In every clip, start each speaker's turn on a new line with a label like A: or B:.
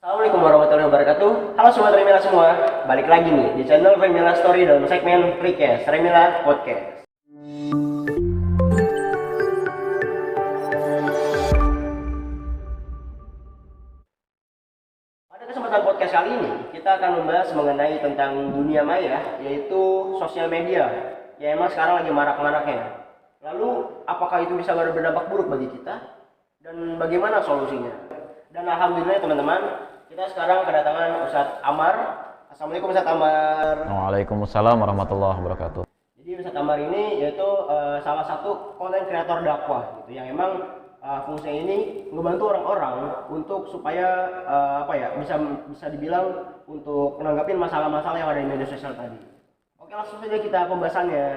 A: Assalamualaikum warahmatullahi wabarakatuh. Halo Sobat Remila semua, balik lagi nih di channel Remila Story dalam segmen Freecast Remila Podcast. Pada kesempatan podcast kali ini, kita akan membahas mengenai tentang dunia maya, yaitu sosial media, yang emang sekarang lagi marak-maraknya. Lalu, apakah itu bisa berdampak buruk bagi kita? Dan bagaimana solusinya? Dan alhamdulillah teman-teman, kita sekarang kedatangan Ustadz Amar. Assalamualaikum Ustadz Amar.
B: Waalaikumsalam warahmatullahi wabarakatuh.
A: Jadi Ustadz Amar ini yaitu salah satu konten kreator dakwah gitu, yang emang fungsinya ini ngebantu orang-orang untuk supaya bisa dibilang untuk menanggapin masalah-masalah yang ada di media sosial tadi. Oke, langsung saja kita pembahasannya.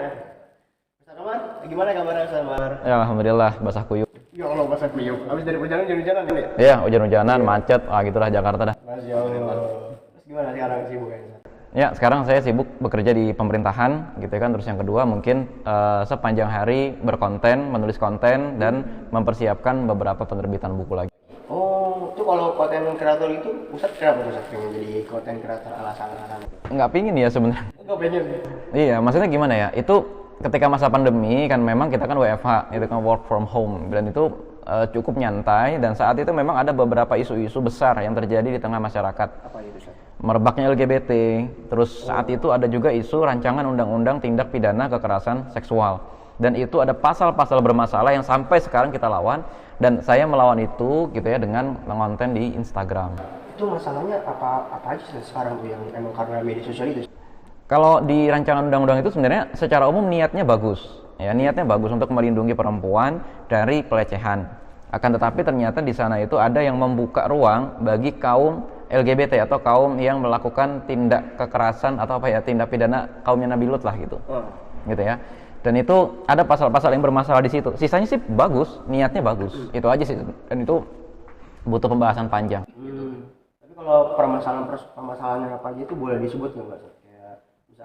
A: Ustadz Amar, gimana kabarnya Ustadz Amar?
B: Ya alhamdulillah basah kuyup.
A: Ya Allah, basah kuyup. Habis dari hujan-hujanan ini.
B: Iya, hujan-hujanan, macet, gitulah Jakarta dah.
A: Masya Allah. Terus gimana sekarang sibuknya?
B: Ya, sekarang saya sibuk bekerja di pemerintahan gitu kan. Terus yang kedua mungkin sepanjang hari berkonten, menulis konten dan mempersiapkan beberapa penerbitan buku lagi.
A: Oh, itu kalau konten kreator itu Ustadz kenapa Ustadz pengen jadi konten kreator alasan-alasan?
B: Nggak pingin ya sebenarnya.
A: Enggak pengen.
B: Iya, maksudnya gimana ya? Itu ketika masa pandemi kan memang kita kan WFH, itu kan work from home, dan itu cukup nyantai, dan saat itu memang ada beberapa isu-isu besar yang terjadi di tengah masyarakat.
A: Apa itu Ustaz?
B: Merebaknya LGBT, terus saat itu ada juga isu rancangan undang-undang tindak pidana kekerasan seksual, dan itu ada pasal-pasal bermasalah yang sampai sekarang kita lawan, dan saya melawan itu gitu ya dengan mengonten di Instagram.
A: Itu masalahnya apa aja sih sekarang tuh yang emang karena media sosial itu?
B: Kalau di rancangan undang-undang itu sebenarnya secara umum niatnya bagus, ya niatnya bagus untuk melindungi perempuan dari pelecehan. Akan tetapi ternyata di sana itu ada yang membuka ruang bagi kaum LGBT atau kaum yang melakukan tindak kekerasan atau tindak pidana kaumnya Nabi Lut lah gitu, gitu ya. Dan itu ada pasal-pasal yang bermasalah di situ. Sisanya sih bagus, niatnya bagus, itu aja sih. Dan itu butuh pembahasan panjang.
A: Tapi kalau permasalahannya apa aja itu boleh disebut nggak Mas?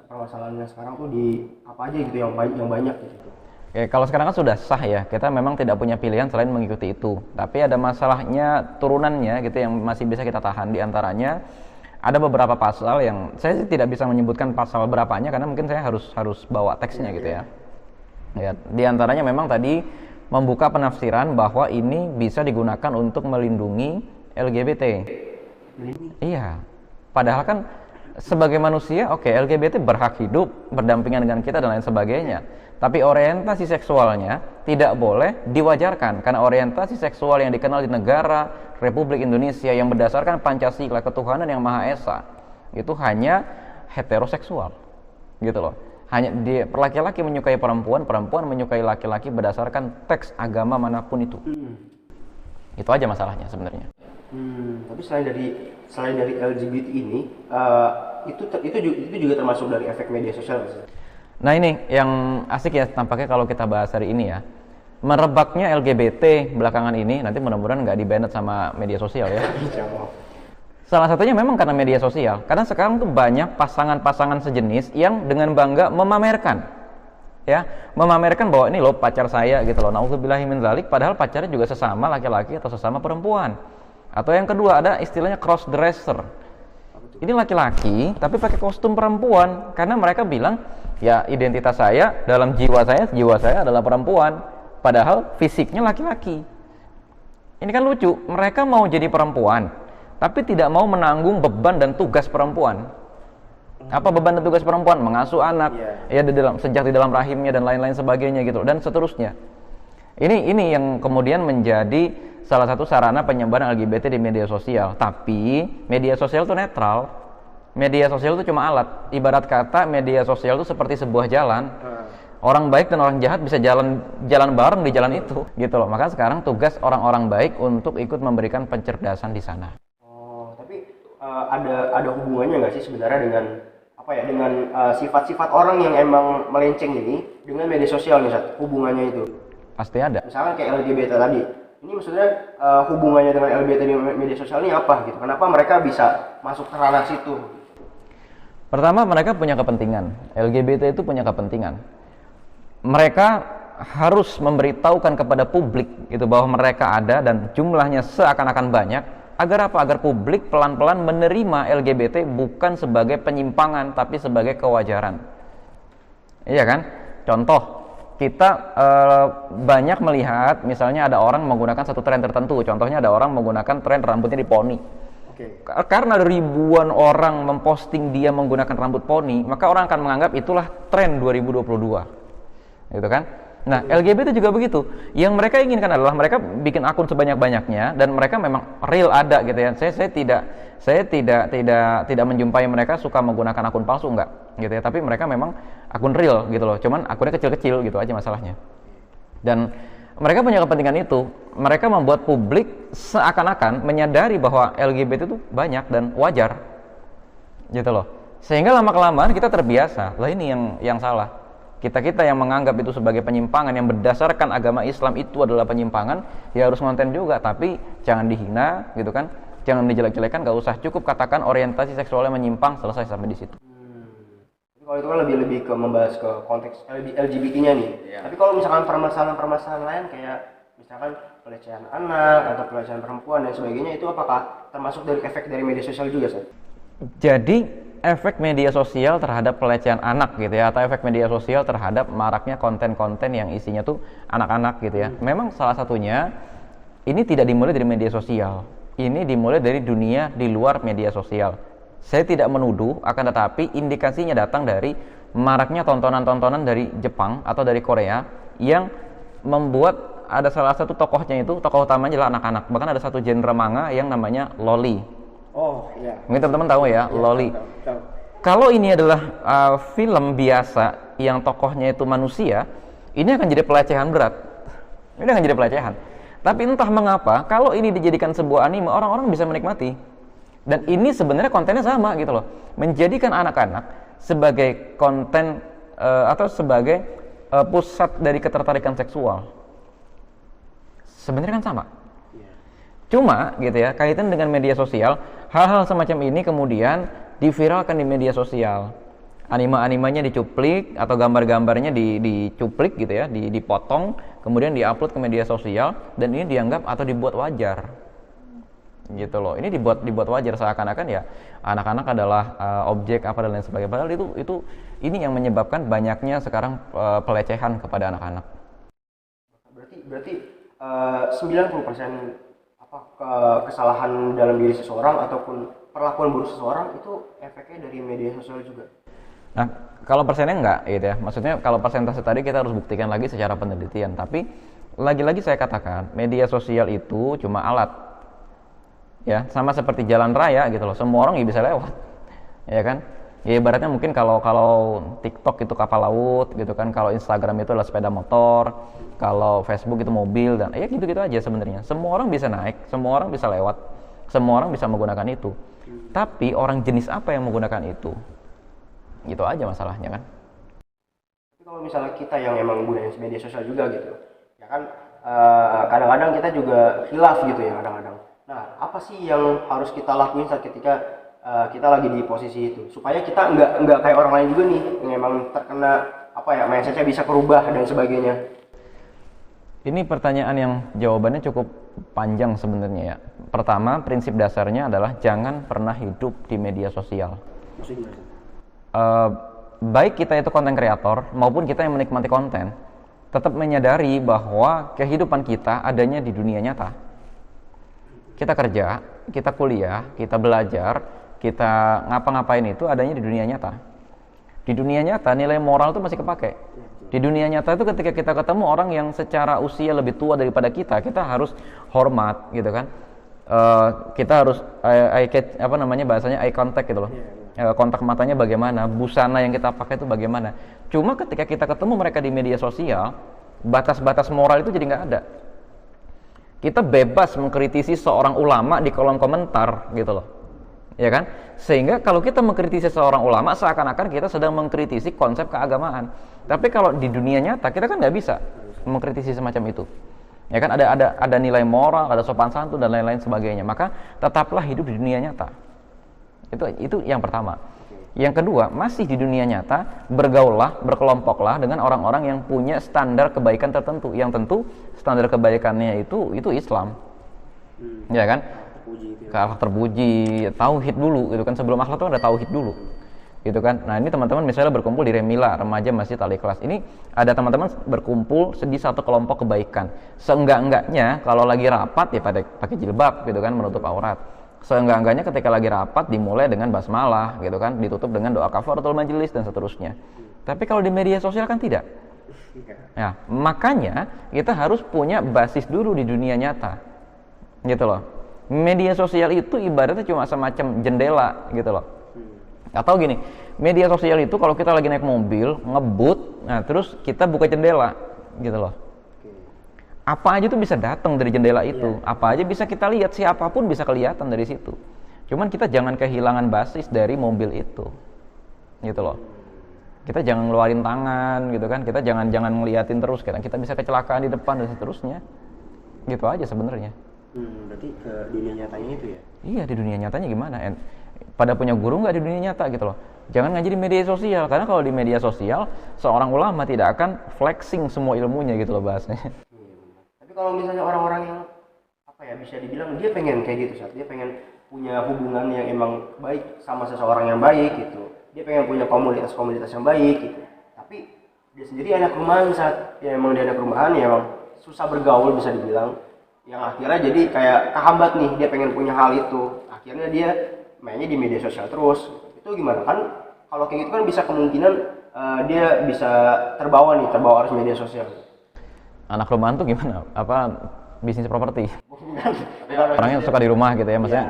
A: Permasalahannya sekarang tuh di apa aja gitu yang banyak gitu.
B: Oke, kalau sekarang kan sudah sah ya, kita memang tidak punya pilihan selain mengikuti itu. Tapi ada masalahnya turunannya gitu yang masih bisa kita tahan. Di antaranya ada beberapa pasal yang saya sih tidak bisa menyebutkan pasal berapanya karena mungkin saya harus bawa teksnya gitu ya. Ya, di antaranya memang tadi membuka penafsiran bahwa ini bisa digunakan untuk melindungi LGBT. Iya. Padahal kan sebagai manusia, LGBT berhak hidup, berdampingan dengan kita dan lain sebagainya. Tapi orientasi seksualnya tidak boleh diwajarkan, karena orientasi seksual yang dikenal di negara Republik Indonesia yang berdasarkan Pancasila ketuhanan yang Maha Esa itu hanya heteroseksual, gitu loh. Hanya laki-laki menyukai perempuan, perempuan menyukai laki-laki berdasarkan teks agama manapun itu. Itu aja masalahnya sebenarnya.
A: Tapi selain dari LGBT ini, itu juga termasuk dari efek media sosial.
B: Nah ini yang asik ya tampaknya kalau kita bahas hari ini ya. Merebaknya LGBT belakangan ini, nanti mudah-mudahan nggak di-banned sama media sosial ya. Salah satunya memang karena media sosial. Karena sekarang tuh banyak pasangan-pasangan sejenis yang dengan bangga memamerkan bahwa ini loh pacar saya gitu loh. Nauzubillahi min dzalik, padahal pacarnya juga sesama laki-laki atau sesama perempuan. Atau yang kedua ada istilahnya cross dresser. Ini laki-laki tapi pakai kostum perempuan karena mereka bilang ya identitas saya dalam jiwa saya adalah perempuan, padahal fisiknya laki-laki. Ini kan lucu, mereka mau jadi perempuan tapi tidak mau menanggung beban dan tugas perempuan. Apa beban dan tugas perempuan? Mengasuh anak, sejak di dalam rahimnya dan lain-lain sebagainya gitu dan seterusnya. Ini yang kemudian menjadi salah satu sarana penyebaran LGBT di media sosial. Tapi media sosial itu netral. Media sosial itu cuma alat. Ibarat kata media sosial itu seperti sebuah jalan. Orang baik dan orang jahat bisa jalan bareng di jalan itu, gitu loh. Maka sekarang tugas orang-orang baik untuk ikut memberikan pencerdasan di sana.
A: Tapi ada hubungannya nggak sih sebenarnya dengan sifat-sifat orang yang emang melenceng ini dengan media sosial nih, Sat? Hubungannya itu?
B: Pasti ada.
A: Misalkan kayak LGBT tadi. Ini maksudnya hubungannya dengan LGBT di media sosial ini apa gitu? Kenapa mereka bisa masuk ke ranah situ?
B: Pertama, mereka punya kepentingan. LGBT itu punya kepentingan. Mereka harus memberitahukan kepada publik gitu bahwa mereka ada dan jumlahnya seakan-akan banyak Agar apa? Agar publik pelan-pelan menerima LGBT bukan sebagai penyimpangan tapi sebagai kewajaran. Iya kan? Contoh, kita banyak melihat misalnya ada orang menggunakan satu tren tertentu. Contohnya ada orang menggunakan tren rambutnya diponi. Karena ribuan orang memposting dia menggunakan rambut poni, maka orang akan menganggap itulah tren 2022. Gitu kan? Nah, LGBT juga begitu. Yang mereka inginkan adalah mereka bikin akun sebanyak-banyaknya dan mereka memang real ada gitu ya. Saya tidak menjumpai mereka suka menggunakan akun palsu, enggak gitu ya. Tapi mereka memang akun real gitu loh. Cuman akunnya kecil-kecil gitu aja masalahnya. Dan mereka punya kepentingan itu. Mereka membuat publik seakan-akan menyadari bahwa LGBT itu banyak dan wajar. Gitu loh. Sehingga lama-kelamaan kita terbiasa. Lah ini yang salah. Kita yang menganggap itu sebagai penyimpangan yang berdasarkan agama Islam itu adalah penyimpangan, ya harus ngonten juga, tapi jangan dihina gitu kan, jangan dijelek-jelekan, gak usah, cukup katakan orientasi seksualnya menyimpang, selesai sampai di situ.
A: Kalau itu kan lebih ke membahas ke konteks LGBT-nya nih. Yeah. Tapi kalau misalkan permasalahan lain kayak misalkan pelecehan anak atau pelecehan perempuan dan sebagainya, itu apakah termasuk dari efek dari media sosial juga, Seth?
B: Jadi efek media sosial terhadap pelecehan anak gitu ya, atau efek media sosial terhadap maraknya konten-konten yang isinya tuh anak-anak gitu ya. Memang salah satunya ini tidak dimulai dari media sosial. Ini dimulai dari dunia di luar media sosial. Saya tidak menuduh, akan tetapi indikasinya datang dari maraknya tontonan-tontonan dari Jepang atau dari Korea yang membuat ada salah satu tokohnya itu, tokoh utamanya adalah anak-anak. Bahkan ada satu genre manga yang namanya loli.
A: Oh iya.
B: Mungkin teman-teman tahu ya, loli. Tahu. Kalau ini adalah film biasa yang tokohnya itu manusia, ini akan jadi pelecehan berat. Ini akan jadi pelecehan. Tapi entah mengapa, kalau ini dijadikan sebuah anime, orang-orang bisa menikmati. Dan ini sebenarnya kontennya sama gitu loh. Menjadikan anak-anak sebagai konten atau sebagai pusat dari ketertarikan seksual. Sebenarnya kan sama. Cuma gitu ya, kaitan dengan media sosial, hal-hal semacam ini kemudian diviralkan di media sosial. Anime-animenya dicuplik atau gambar-gambarnya dicuplik gitu ya, dipotong, kemudian diupload ke media sosial dan ini dianggap atau dibuat wajar. Gitu loh. Ini dibuat wajar seakan-akan ya anak-anak adalah objek apa dan lain sebagainya. Padahal itu ini yang menyebabkan banyaknya sekarang pelecehan kepada anak-anak.
A: Berarti 90% kesalahan dalam diri seseorang ataupun perlakuan buruk seseorang itu efeknya dari media sosial juga.
B: Nah, kalau persennya enggak gitu ya. Maksudnya kalau persentase tadi kita harus buktikan lagi secara penelitian. Tapi lagi-lagi saya katakan, media sosial itu cuma alat. Ya, sama seperti jalan raya gitu loh. Semua orang bisa lewat. Ya kan? Ya ibaratnya mungkin kalau TikTok itu kapal laut gitu kan, kalau Instagram itu adalah sepeda motor, kalau Facebook itu mobil dan ya gitu-gitu aja sebenarnya. Semua orang bisa naik, semua orang bisa lewat, semua orang bisa menggunakan itu. Tapi orang jenis apa yang menggunakan itu? Gitu aja masalahnya kan.
A: Tapi kalau misalnya kita yang emang menggunakan media sosial juga gitu, ya kan kadang-kadang kita juga khilaf gitu ya kadang-kadang. Nah, apa sih yang harus kita lakuin saat ketika kita lagi di posisi itu supaya kita nggak kayak orang lain juga nih yang emang terkena mindsetnya bisa berubah dan sebagainya.
B: Ini pertanyaan yang jawabannya cukup panjang sebenarnya ya. Pertama, prinsip dasarnya adalah jangan pernah hidup di media sosial. Baik kita itu konten kreator maupun kita yang menikmati konten, tetap menyadari bahwa kehidupan kita adanya di dunia nyata. Kita kerja, kita kuliah, kita belajar, kita ngapa-ngapain itu adanya di dunia nyata. Di dunia nyata nilai moral itu masih kepake. Di dunia nyata itu ketika kita ketemu orang yang secara usia lebih tua daripada kita harus hormat gitu kan. Kita harus bahasanya eye contact gitu loh. Kontak matanya bagaimana, busana yang kita pakai itu bagaimana. Cuma ketika kita ketemu mereka di media sosial, batas-batas moral itu jadi nggak ada. Kita bebas mengkritisi seorang ulama di kolom komentar gitu loh. Ya kan? Sehingga kalau kita mengkritisi seorang ulama seakan-akan kita sedang mengkritisi konsep keagamaan. Tapi kalau di dunia nyata kita kan nggak bisa mengkritisi semacam itu. Ya kan ada nilai moral, ada sopan santun dan lain-lain sebagainya. Maka tetaplah hidup di dunia nyata. Itu yang pertama. Yang kedua, masih di dunia nyata bergaullah, berkelompoklah dengan orang-orang yang punya standar kebaikan tertentu. Yang tentu standar kebaikannya itu Islam. Ya kan?
A: terpuji gitu.
B: Ke akhlak terpuji, tauhid dulu gitu kan, sebelum akhlak itu ada tauhid dulu. Gitu kan. Nah, ini teman-teman misalnya berkumpul di Remila, Remaja Masjid Al-Ikhlas. Ini ada teman-teman berkumpul di satu kelompok kebaikan. Seenggak-enggaknya kalau lagi rapat ya pakai jilbab gitu kan, menutup aurat. Seenggak-enggaknya ketika lagi rapat dimulai dengan basmalah gitu kan, ditutup dengan doa kafaratul majelis dan seterusnya. Tapi kalau di media sosial kan tidak. Ya, makanya kita harus punya basis dulu di dunia nyata. Gitu loh. Media sosial itu ibaratnya cuma semacam jendela gitu loh. Atau gini, media sosial itu kalau kita lagi naik mobil, ngebut, nah terus kita buka jendela, gitu loh. Apa aja tuh bisa datang dari jendela itu, apa aja bisa kita lihat, siapapun bisa kelihatan dari situ. Cuman kita jangan kehilangan basis dari mobil itu, gitu loh. Kita jangan ngeluarin tangan, gitu kan? Kita jangan ngeliatin terus, kita bisa kecelakaan di depan dan seterusnya. Gitu aja sebenarnya.
A: Berarti ke dunia nyatanya itu ya?
B: Iya, di dunia nyatanya gimana? Pada punya guru nggak di dunia nyata gitu loh. Jangan ngaji di media sosial, karena kalau di media sosial seorang ulama tidak akan flexing semua ilmunya gitu loh bahasanya.
A: Tapi kalau misalnya orang-orang yang bisa dibilang dia pengen kayak gitu, dia pengen punya hubungan yang emang baik sama seseorang yang baik gitu, dia pengen punya komunitas yang baik gitu, tapi dia sendiri anak rumahan emang dia anak rumahan ya emang susah bergaul bisa dibilang, yang akhirnya jadi kayak kehambat nih, dia pengen punya hal itu, akhirnya dia mainnya di media sosial terus. Itu gimana kan? Kalau kayak gitu kan bisa kemungkinan dia bisa terbawa arus media sosial.
B: Anak rumahan tuh gimana? Apa bisnis properti? Orangnya suka di rumah gitu ya, maksudnya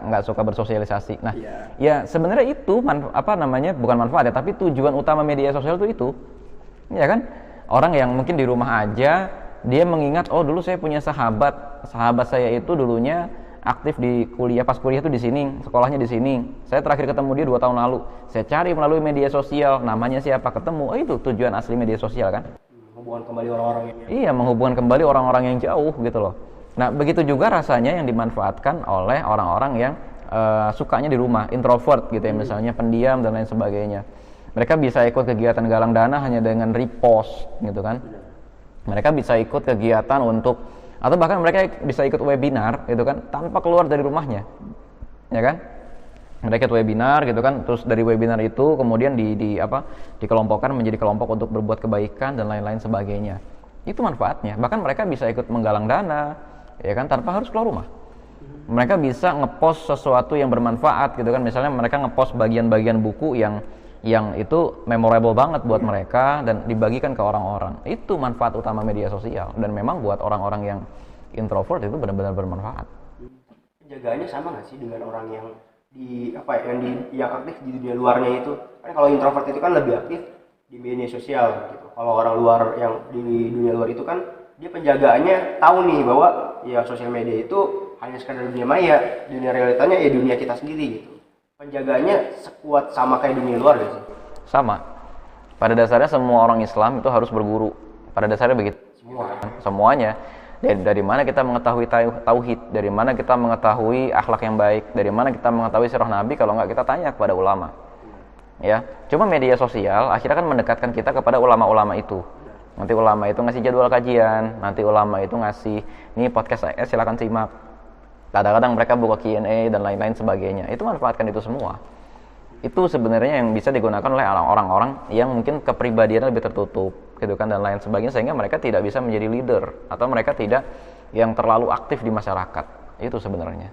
B: nggak suka bersosialisasi. Nah, ya sebenarnya itu bukan manfaat ya, tapi tujuan utama media sosial itu, ya kan? Orang yang mungkin di rumah aja dia mengingat, oh dulu saya punya sahabat saya itu dulunya aktif di kuliah, pas kuliah tuh di sini, sekolahnya di sini. Saya terakhir ketemu dia 2 tahun lalu. Saya cari melalui media sosial, namanya siapa, ketemu. Oh itu tujuan asli media sosial kan?
A: Menghubungkan kembali orang-orang yang
B: Iya, menghubungkan kembali orang-orang yang jauh gitu loh. Nah, begitu juga rasanya yang dimanfaatkan oleh orang-orang yang sukanya di rumah, introvert gitu ya, misalnya pendiam dan lain sebagainya. Mereka bisa ikut kegiatan galang dana hanya dengan repost gitu kan. Mereka bisa ikut kegiatan atau bahkan mereka bisa ikut webinar gitu kan tanpa keluar dari rumahnya, ya kan? Mereka ikut webinar gitu kan, terus dari webinar itu kemudian dikelompokkan menjadi kelompok untuk berbuat kebaikan dan lain-lain sebagainya. Itu manfaatnya. Bahkan mereka bisa ikut menggalang dana, ya kan, tanpa harus keluar rumah. Mereka bisa ngepost sesuatu yang bermanfaat gitu kan, misalnya mereka ngepost bagian-bagian buku yang itu memorable banget buat mereka dan dibagikan ke orang-orang. Itu manfaat utama media sosial, dan memang buat orang-orang yang introvert itu benar-benar bermanfaat.
A: Penjagaannya sama nggak sih dengan orang yang yang aktif di dunia luarnya itu? Kan kalau introvert itu kan lebih aktif di media sosial gitu. Kalau orang luar yang di dunia luar itu kan dia penjagaannya tahu nih bahwa ya sosial media itu hanya sekadar dunia maya, dunia realitanya ya dunia kita sendiri gitu. Penjagaannya sekuat sama kayak dunia luar gak sih?
B: Sama. Pada dasarnya semua orang Islam itu harus berguru. Pada dasarnya begitu. Semuanya. Dari mana kita mengetahui tauhid, dari mana kita mengetahui akhlak yang baik, dari mana kita mengetahui sirah Nabi kalau nggak kita tanya kepada ulama. Ya, cuma media sosial akhirnya kan mendekatkan kita kepada ulama-ulama itu. Nanti ulama itu ngasih jadwal kajian, nanti ulama itu ngasih, nih podcast saya silakan simak. Kadang-kadang mereka buka Q&A dan lain-lain sebagainya. Itu manfaatkan itu semua. Itu sebenarnya yang bisa digunakan oleh orang-orang yang mungkin kepribadiannya lebih tertutup gitu kan dan lain sebagainya, sehingga mereka tidak bisa menjadi leader atau mereka tidak yang terlalu aktif di masyarakat. Itu sebenarnya.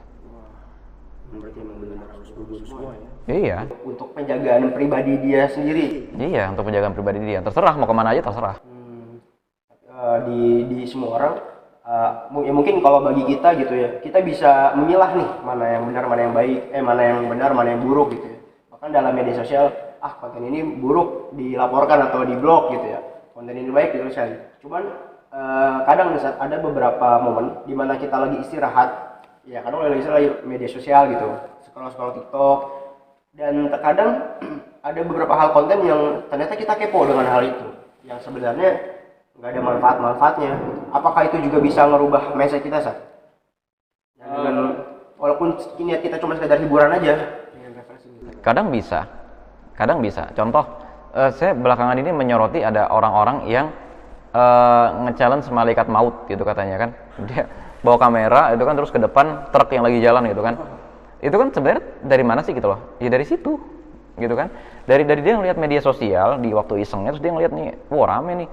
A: Berarti memang benar harus berguru semua ya.
B: Iya. Untuk
A: penjagaan pribadi dia sendiri.
B: Iya, untuk penjagaan pribadi dia. Terserah mau kemana aja terserah.
A: Di semua orang ya mungkin kalau bagi kita gitu ya, kita bisa memilah nih mana yang benar, mana yang baik, mana yang benar, mana yang buruk gitu ya. Bahkan dalam media sosial, konten ini buruk dilaporkan atau diblok gitu ya, konten ini baik dituliskan. Cuman kadang ada beberapa momen di mana kita lagi istirahat, ya kadang lagi media sosial gitu, scroll TikTok, dan terkadang ada beberapa hal konten yang ternyata kita kepo dengan hal itu, yang sebenarnya nggak ada manfaatnya. Apakah itu juga bisa ngerubah mindset kita saat? Dengan walaupun niat kita cuma sekedar hiburan aja.
B: Kadang bisa. Contoh, saya belakangan ini menyoroti ada orang-orang yang nge-challenge malaikat maut gitu katanya kan. bawa kamera itu kan terus ke depan truk yang lagi jalan gitu kan. Itu kan sebenarnya dari mana sih gitu loh? Ya dari situ gitu kan. Dari dia ngelihat media sosial di waktu isengnya, terus dia ngelihat nih, wah rame nih.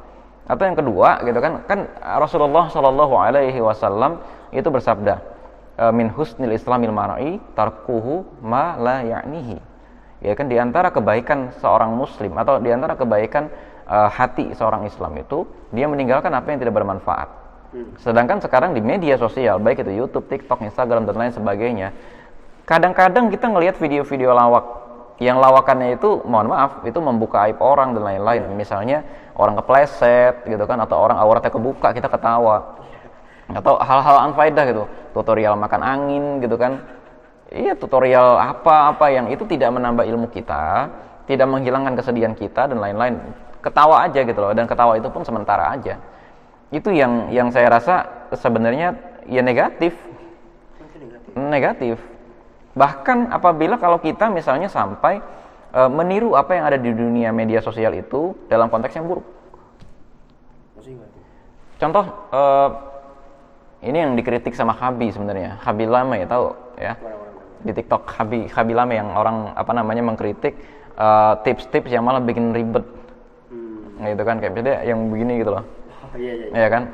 B: Atau yang kedua gitu kan Rasulullah Shallallahu Alaihi Wasallam itu bersabda, min husnil islamil mar'i tarkuhu ma la ya'nihi. Ya kan, di antara kebaikan seorang muslim atau di antara kebaikan hati seorang Islam itu dia meninggalkan apa yang tidak bermanfaat. Sedangkan sekarang di media sosial, baik itu YouTube, TikTok, Instagram dan lain sebagainya, kadang-kadang kita ngelihat video-video lawak yang lawakannya itu, mohon maaf, itu membuka aib orang dan lain-lain. Misalnya orang kepleset gitu kan, atau orang auratnya kebuka, kita ketawa. Atau hal-hal unfaedah gitu, tutorial makan angin gitu kan. Iya, tutorial apa-apa yang itu tidak menambah ilmu kita, tidak menghilangkan kesedihan kita dan lain-lain. Ketawa aja gitu loh, dan ketawa itu pun sementara aja. Itu yang saya rasa sebenarnya ya negatif. Bahkan apabila kalau kita misalnya sampai meniru apa yang ada di dunia media sosial itu dalam konteks yang buruk. Contoh, ini yang dikritik sama Habi sebenarnya, Habi Lame, tahu ya? Di TikTok Habi Lame yang orang mengkritik tips-tips yang malah bikin ribet. Gitu kan, kayak misalnya yang begini gitu loh. Iya kan?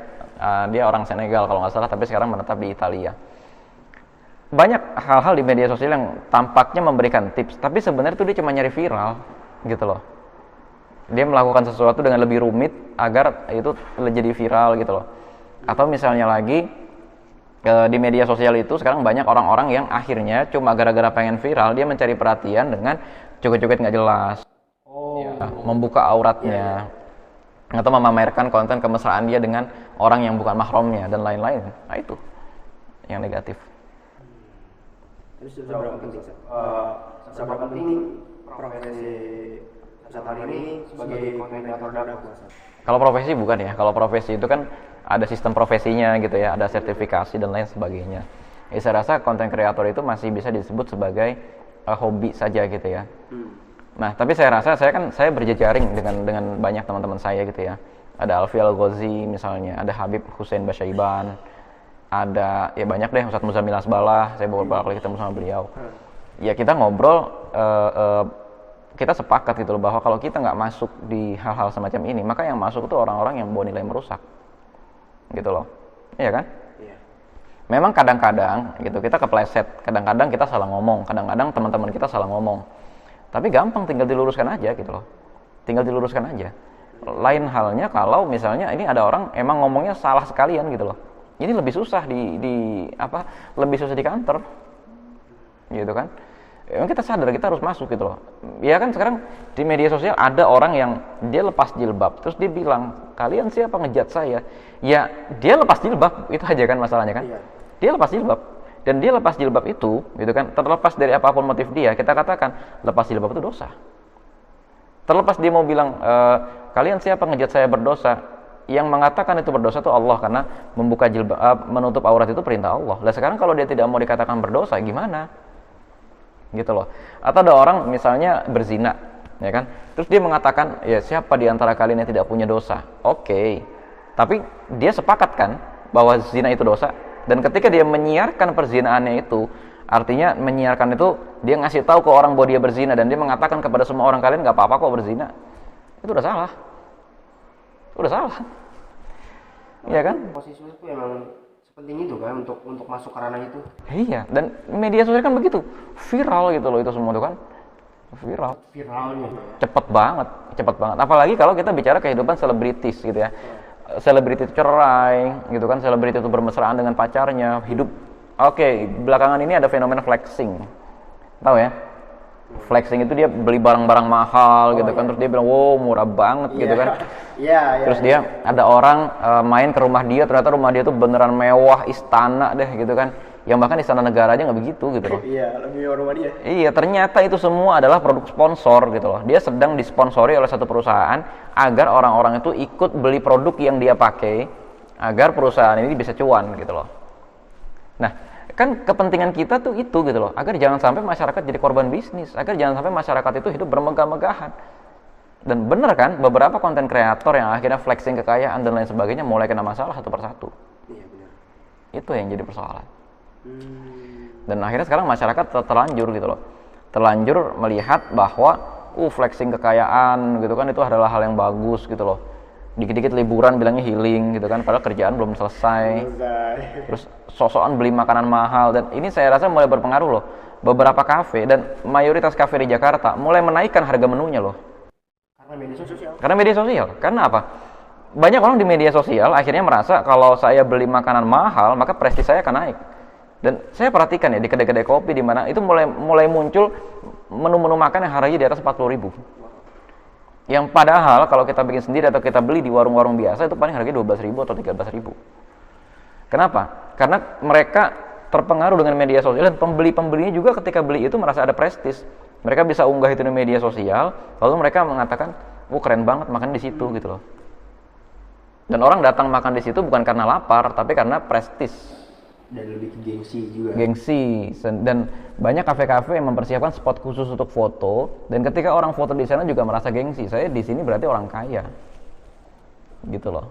B: Dia orang Senegal kalau nggak salah, tapi sekarang menetap di Italia. Banyak hal-hal di media sosial yang tampaknya memberikan tips, tapi sebenarnya itu dia cuma nyari viral gitu loh. Dia melakukan sesuatu dengan lebih rumit agar itu jadi viral gitu loh. Atau misalnya lagi di media sosial itu sekarang banyak orang-orang yang akhirnya cuma gara-gara pengen viral dia mencari perhatian dengan joget-joget nggak jelas, membuka auratnya, atau memamerkan konten kemesraan dia dengan orang yang bukan mahramnya dan lain-lain. Nah itu yang negatif.
A: Terus seberapa penting profesi saat ini sebagai konten kreator dakwah?
B: Kalau profesi bukan ya. Kalau profesi itu kan ada sistem profesinya gitu ya, ada sertifikasi dan lain sebagainya. Saya rasa konten kreator itu masih bisa disebut sebagai hobi saja gitu ya. Nah, tapi saya rasa saya berjejaring dengan banyak teman-teman saya gitu ya. Ada Alfi Al-Ghazi misalnya, ada Habib Hussein Basyaiban, ada ya banyak deh, Ustadz Muzamil Asbalah, saya beberapa kali ketemu sama beliau. Ya kita ngobrol, kita sepakat gitu loh bahwa kalau kita nggak masuk di hal-hal semacam ini, maka yang masuk itu orang-orang yang bawa nilai merusak, gitu loh, iya kan? Iya. Memang kadang-kadang gitu kita kepleset, kadang-kadang kita salah ngomong, kadang-kadang teman-teman kita salah ngomong, tapi gampang tinggal diluruskan aja gitu loh, tinggal diluruskan aja. Lain halnya kalau misalnya ini ada orang emang ngomongnya salah sekalian gitu loh. Ini lebih susah lebih susah di kantor, gitu kan? Emang kita sadar kita harus masuk gitu loh. Ya kan sekarang di media sosial ada orang yang dia lepas jilbab, terus dia bilang kalian siapa ngejat saya? Ya dia lepas jilbab, itu aja kan masalahnya kan? Iya. Dia lepas jilbab, dan dia lepas jilbab itu, gitu kan? Terlepas dari apapun motif dia, kita katakan lepas jilbab itu dosa. Terlepas dia mau bilang kalian siapa ngejat saya berdosa? Yang mengatakan itu berdosa itu Allah, karena membuka jilbab, menutup aurat itu perintah Allah. Lah sekarang kalau dia tidak mau dikatakan berdosa, gimana? Gitu loh. Atau ada orang misalnya berzina, ya kan? Terus dia mengatakan, ya siapa di antara kalian yang tidak punya dosa? Oke. Tapi dia sepakat kan bahwa zina itu dosa, dan ketika dia menyiarkan perzinaannya itu, artinya menyiarkan itu dia ngasih tahu ke orang bahwa dia berzina, dan dia mengatakan kepada semua orang, kalian nggak apa-apa kok berzina. Itu udah salah. Udah salah, iya kan?
A: Posisi itu emang sepenting itu kan untuk masuk ke ranah itu.
B: Iya, dan media sosial kan begitu, viral gitu loh itu semua tuh kan,
A: viralnya.
B: Cepet banget. Apalagi kalau kita bicara kehidupan selebritis gitu ya, selebriti cerai gitu kan, selebriti itu bermesraan dengan pacarnya, hidup. Oke, belakangan ini ada fenomena flexing, tahu ya? Flexing itu dia beli barang-barang mahal gitu kan, terus dia bilang wow murah banget gitu kan. Terus dia ada orang main ke rumah dia, ternyata rumah dia tuh beneran mewah, istana deh gitu kan, yang bahkan istana negara aja nggak begitu gitu loh.
A: Lebih mewah rumah dia.
B: Iya, ternyata itu semua adalah produk sponsor gitu loh. Dia sedang disponsori oleh satu perusahaan agar orang-orang itu ikut beli produk yang dia pakai agar perusahaan ini bisa cuan gitu loh. Nah, kan kepentingan kita tuh itu gitu loh, agar jangan sampai masyarakat jadi korban bisnis, agar jangan sampai masyarakat itu hidup bermegah-megahan. Dan bener kan, beberapa konten kreator yang akhirnya flexing kekayaan dan lain sebagainya mulai kena masalah satu persatu.
A: Iya benar.
B: Itu yang jadi persoalan. Dan akhirnya sekarang masyarakat terlanjur gitu loh. Terlanjur melihat bahwa flexing kekayaan gitu kan itu adalah hal yang bagus gitu loh. Dikit-dikit liburan bilangnya healing gitu kan, padahal kerjaan belum selesai. Terus sosokan beli makanan mahal, dan ini saya rasa mulai berpengaruh loh. Beberapa kafe dan mayoritas kafe di Jakarta mulai menaikkan harga menunya loh.
A: Karena media sosial.
B: Karena media sosial. Karena apa? Banyak orang di media sosial akhirnya merasa kalau saya beli makanan mahal maka prestis saya akan naik. Dan saya perhatikan ya di kedai-kedai kopi di mana itu mulai muncul menu-menu makan yang harganya di atas 40.000. Yang padahal kalau kita bikin sendiri atau kita beli di warung-warung biasa itu paling harganya 12.000 atau 13.000. Kenapa? Karena mereka terpengaruh dengan media sosial, dan pembeli-pembelinya juga ketika beli itu merasa ada prestis. Mereka bisa unggah itu di media sosial, lalu mereka mengatakan, keren banget makan di situ gitu loh. Dan orang datang makan di situ bukan karena lapar, tapi karena prestis.
A: Dan lebih ke gengsi juga.
B: Gengsi. Dan banyak kafe-kafe yang mempersiapkan spot khusus untuk foto, dan ketika orang foto di sana juga merasa gengsi. Saya di sini berarti orang kaya. Gitu loh.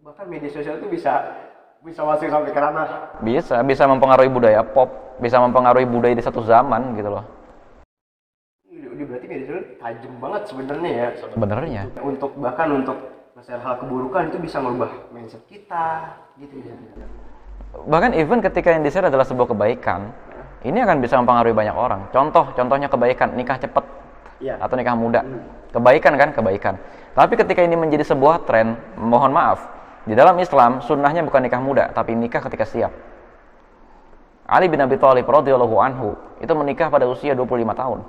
A: Bahkan media sosial itu bisa masuk sampai ke ranah.
B: Bisa mempengaruhi budaya pop, bisa mempengaruhi budaya di satu zaman gitu loh.
A: Ini berarti media sosial tajam banget sebenarnya ya.
B: Sebenarnya.
A: Bahkan untuk masalah hal keburukan itu bisa merubah mindset kita gitu ya.
B: Bahkan even ketika yang di-share adalah sebuah kebaikan, ini akan bisa mempengaruhi banyak orang. Contohnya kebaikan, nikah cepat atau nikah muda. Kebaikan kan, kebaikan. Tapi ketika ini menjadi sebuah tren, mohon maaf, di dalam Islam sunnahnya bukan nikah muda, tapi nikah ketika siap. Ali bin Abi Thalib radhiyallahu anhu itu menikah pada usia 25 tahun.